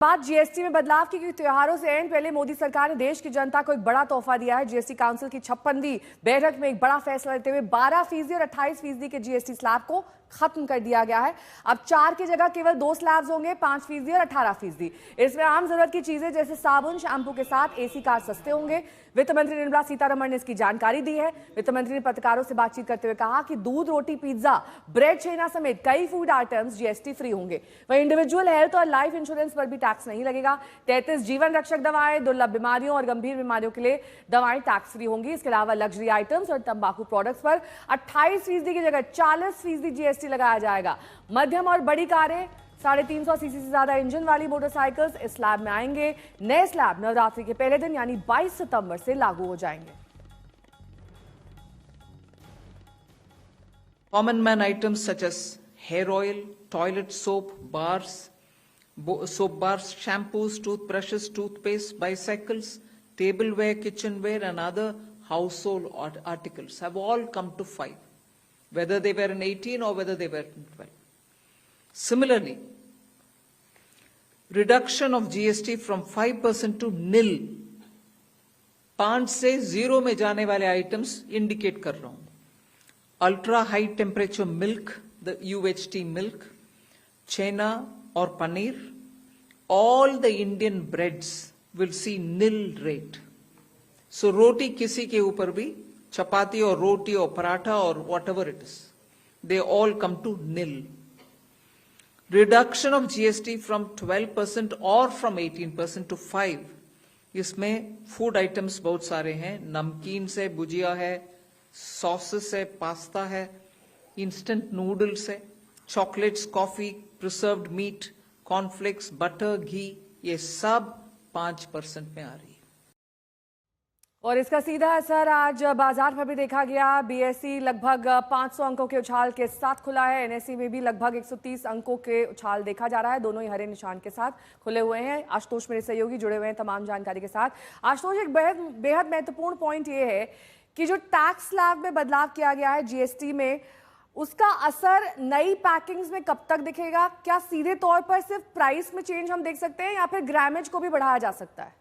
बात जीएसटी में बदलाव की, क्योंकि त्योहारों से एंड पहले मोदी सरकार ने देश की जनता को एक बड़ा तोहफा दिया है। जीएसटी काउंसिल की 56वीं बैठक में एक बड़ा फैसला लेते हुए 12% और 28% के जीएसटी स्लैब को खत्म कर दिया गया है। अब 4 की जगह केवल 2 स्लैब्स होंगे, 5% और 18%। इसमें आम जरूरत की चीजें जैसे साबुन, शैम्पू के साथ एसी कार सस्ते होंगे। वित्त मंत्री निर्मला सीतारमण ने इसकी जानकारी दी है। वित्त मंत्री ने पत्रकारों से बातचीत करते हुए कहा कि दूध, रोटी, पिज्जा, ब्रेड, छेना समेत कई फूड आइटम्स जीएसटी फ्री होंगे। वहीं इंडिविजुअल हेल्थ और लाइफ इंश्योरेंस पर भी टैक्स नहीं लगेगा। 33 जीवन रक्षक दवाएं, दुर्लभ बीमारियों और गंभीर बीमारियों के लिए दवाएं टैक्स फ्री होंगी। इसके अलावा लग्जरी आइटम्स और तंबाकू प्रोडक्ट्स पर 28% की जगह 40% जीएसटी लगाया जाएगा। मध्यम और बड़ी कारें, 350 सीसी से ज्यादा इंजन वाली मोटरसाइकिल्स इस स्लैब में आएंगे। नए स्लैब नवरात्रि के पहले दिन यानी 22 सितंबर से लागू हो जाएंगे। Common man items such as hair oil, toilet soap bars, shampoos, toothbrushes, toothpaste, bicycles, tableware, kitchenware, and other household articles have all come to 5, whether they were in 18 or whether they were in 12. Similarly, reduction of GST from 5% to nil, 5 से 0 में जाने वाले items indicate कर रहा हूं। Ultra high temperature milk, the UHT milk, chhena और paneer, all the Indian breads will see nil rate. So रोटी किसी के ऊपर भी, चपाती और रोटी और पराठा और whatever it is, they all come to nil. Reduction of GST from 12% or from 18% to 5. इसमें food items बहुत सारे हैं, नमकीन से भुजिया है, सॉसेस है, पास्ता है, इंस्टेंट नूडल्स है, chocolates, coffee, preserved meat, cornflakes, butter, ghee, ये सब 5% में आ रही है। और इसका सीधा असर आज बाजार पर भी देखा गया। बीएसई लगभग 500 अंकों के उछाल के साथ खुला है। एनएसई में भी लगभग 130 अंकों के उछाल देखा जा रहा है। दोनों ही हरे निशान के साथ खुले हुए हैं। आशुतोष मेरे सहयोगी जुड़े हुए हैं तमाम जानकारी के साथ। आशुतोष, एक बेहद महत्वपूर्ण पॉइंट ये है कि जो टैक्स स्लैब में बदलाव किया गया है जीएसटी में, उसका असर नई पैकिंग्स में कब तक दिखेगा? क्या सीधे तौर पर सिर्फ प्राइस में चेंज हम देख सकते हैं या फिर ग्रामेज को भी बढ़ाया जा सकता है?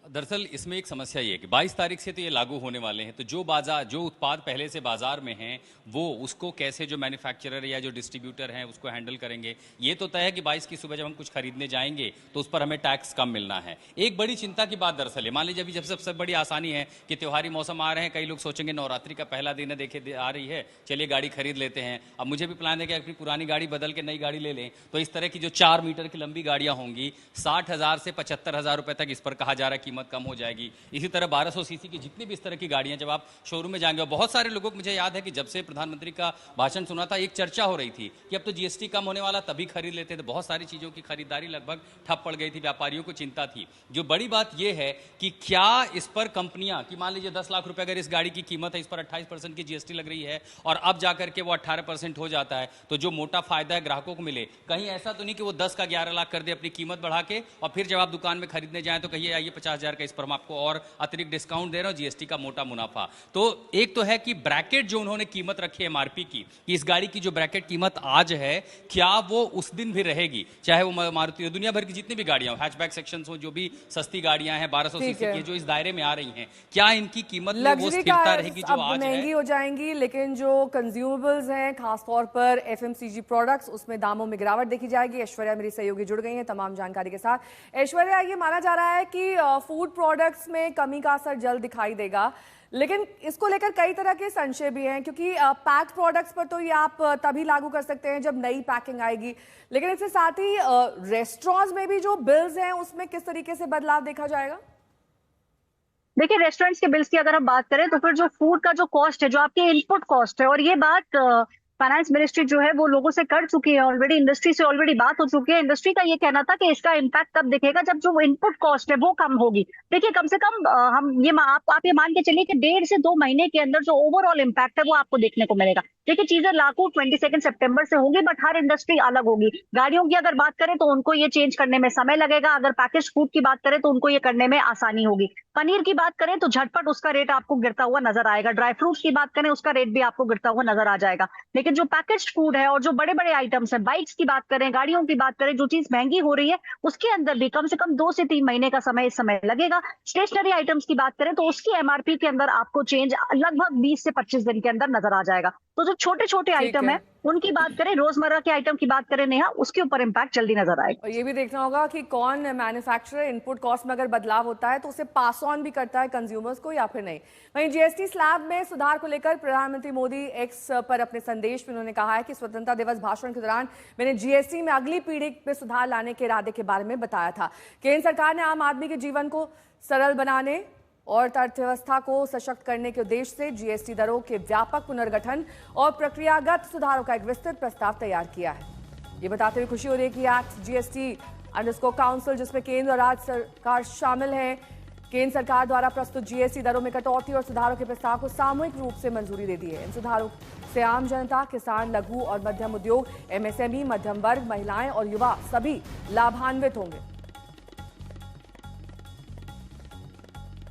दरअसल इसमें एक समस्या ये है कि 22 तारीख से तो ये लागू होने वाले हैं, तो जो उत्पाद पहले से बाजार में हैं वो उसको कैसे जो मैन्युफैक्चरर या जो डिस्ट्रीब्यूटर हैं उसको हैंडल करेंगे। ये तो तय है कि 22 की सुबह जब हम कुछ खरीदने जाएंगे तो उस पर हमें टैक्स कम मिलना है। एक बड़ी चिंता की बात दरअसल है, मान लीजिए अभी जब सबसे बड़ी आसानी है कि त्योहारी मौसम आ रहे हैं, कई लोग सोचेंगे नवरात्रि का पहला दिन है, देखे आ रही है, चलिए गाड़ी खरीद लेते हैं। अब मुझे भी प्लान है कि अपनी पुरानी गाड़ी बदल के नई गाड़ी ले लें, तो इस तरह की जो 4 मीटर की लंबी गाड़ियां होंगी 60,000 से 75,000 रुपए तक इस पर कहा जा रहा है कीमत कम हो जाएगी। इसी तरह 1200 सीसी की जितनी भी इस तरह की गाड़ियां जब आप शोरूम में जाएंगे, और बहुत सारे लोगों को मुझे याद है कि जब से प्रधानमंत्री का भाषण सुना था एक चर्चा हो रही थी कि अब तो जीएसटी कम होने वाला, तभी खरीद लेते थे। बहुत सारी चीजों की खरीदारी लगभग ठप पड़ गई थी, व्यापारियों को चिंता थी। जो बड़ी बात यह है कि क्या इस पर कंपनियां, कि मान लीजिए 10 लाख रुपए अगर इस गाड़ी की कीमत है, इस पर 28% की जीएसटी लग रही है और अब जाकर के वो 18% हो जाता है, तो जो मोटा फायदा है ग्राहकों को मिले। कहीं ऐसा तो नहीं कि वो 10 का 11 लाख कर दे अपनी कीमत बढ़ा के, और फिर जब आप दुकान में खरीदने जाएं तो कहिए आइए 50,000 का, इस पर हम आपको और अतिरिक्त डिस्काउंट दे रहा हूं, जीएसटी का मोटा मुनाफा। तो एक तो है कि ब्रैकेट जो उन्होंने कीमत रखी है एमआरपी की, कि इस गाड़ी की जो ब्रैकेट कीमत आज है क्या वो उस दिन भी रहेगी, चाहे वो मारुति हो, दुनिया भर की जितनी भी गाड़ियां हो, हैचबैक सेक्शंस हो, जो भी सस्ती गाड़ियां हैं 1200 सीसी की जो इस दायरे में आ रही हैं, क्या इनकी कीमत में वो स्थिरता रहेगी जो आज महंगी हो जाएंगी, लेकिन जो कंज्यूमेबल्स हैं खासतौर पर एफएमसीजी प्रोडक्ट्स, उसमें दामों में गिरावट देखी जाएगी। ऐश्वर्या मेरी सहयोगी जुड़ गई हैं तमाम जानकारी के साथ। ऐश्वर्या, ये माना जा रहा है कि फूड प्रोडक्ट्स में कमी का असर जल्द दिखाई देगा, लेकिन इसको लेकर कई तरह के संशय भी हैं, क्योंकि पैक्ड प्रोडक्ट्स पर तो ये आप तभी लागू कर सकते हैं जब नई पैकिंग आएगी, लेकिन इसके साथ ही रेस्टोरेंट्स में भी जो बिल्स हैं उसमें किस तरीके से बदलाव देखा जाएगा? देखिए, रेस्टोरेंट्स के बिल्स की अगर हम बात करें तो फिर जो फूड का जो कॉस्ट है, जो आपके इनपुट कॉस्ट है, और ये बात फाइनेंस मिनिस्ट्री जो है वो लोगों से कर चुकी है ऑलरेडी, इंडस्ट्री से ऑलरेडी बात हो चुकी है। इंडस्ट्री का ये कहना था कि इसका इम्पैक्ट तब दिखेगा जब जो इनपुट कॉस्ट है वो कम होगी। देखिए, कम से कम आप ये मान के चलिए कि 1.5 से 2 महीने के अंदर जो ओवरऑल इम्पैक्ट है वो आपको देखने को मिलेगा। देखिए चीजें लागू 22 सितंबर से होगी, बट हर इंडस्ट्री अलग होगी। गाड़ियों की अगर बात करें तो उनको ये चेंज करने में समय लगेगा, अगर पैकेज फूड की बात करें तो उनको ये करने में आसानी होगी। पनीर की बात करें तो झटपट उसका रेट आपको गिरता हुआ नजर आएगा, ड्राई फ्रूट्स की बात करें उसका रेट भी आपको गिरता हुआ नजर आ जाएगा। लेकिन जो पैकेज फूड है और जो बड़े बड़े आइटम्स है, बाइक्स की बात करें, गाड़ियों की बात करें, जो चीज महंगी हो रही है उसके अंदर भी कम से कम 2 से 3 महीने का समय इस समय लगेगा। स्टेशनरी आइटम्स की बात करें तो उसकी एमआरपी के अंदर आपको चेंज लगभग 20 से 25 दिन के अंदर नजर आ जाएगा। तो जो छोटे छोटे ठीक आइटम है। है उनकी बात करें, रोजमर्रा के आइटम की बात करें नेहा, उसके ऊपर इम्पैक्ट जल्दी नजर आएगा। और ये भी देखना होगा कि कौन मैन्युफैक्चरर इनपुट कॉस्ट में अगर बदलाव होता है तो उसे पास ऑन भी करता है कंज्यूमर्स को या फिर नहीं। वहीं जीएसटी स्लैब में सुधार को लेकर प्रधानमंत्री मोदी एक्स पर अपने संदेश में उन्होंने कहा है कि स्वतंत्रता दिवस भाषण के दौरान मैंने जीएसटी में अगली पीढ़ी में सुधार लाने के इरादे के बारे में बताया था। केंद्र सरकार ने आम आदमी के जीवन को सरल बनाने और अर्थव्यवस्था को सशक्त करने के उद्देश्य से जीएसटी दरों के व्यापक पुनर्गठन और प्रक्रियागत सुधारों का एक विस्तृत प्रस्ताव तैयार किया है। ये बताते हुए खुशी हो रही है कि एक्ट जीएसटी काउंसिल, जिसमें केंद्र और राज्य सरकार शामिल है, केंद्र सरकार द्वारा प्रस्तुत जीएसटी दरों में कटौती और सुधारों के प्रस्ताव को सामूहिक रूप से मंजूरी दे दी है। इन सुधारों से आम जनता, किसान, लघु और मध्यम उद्योग, एमएसएमई, मध्यम वर्ग, महिलाएं और युवा सभी लाभान्वित होंगे।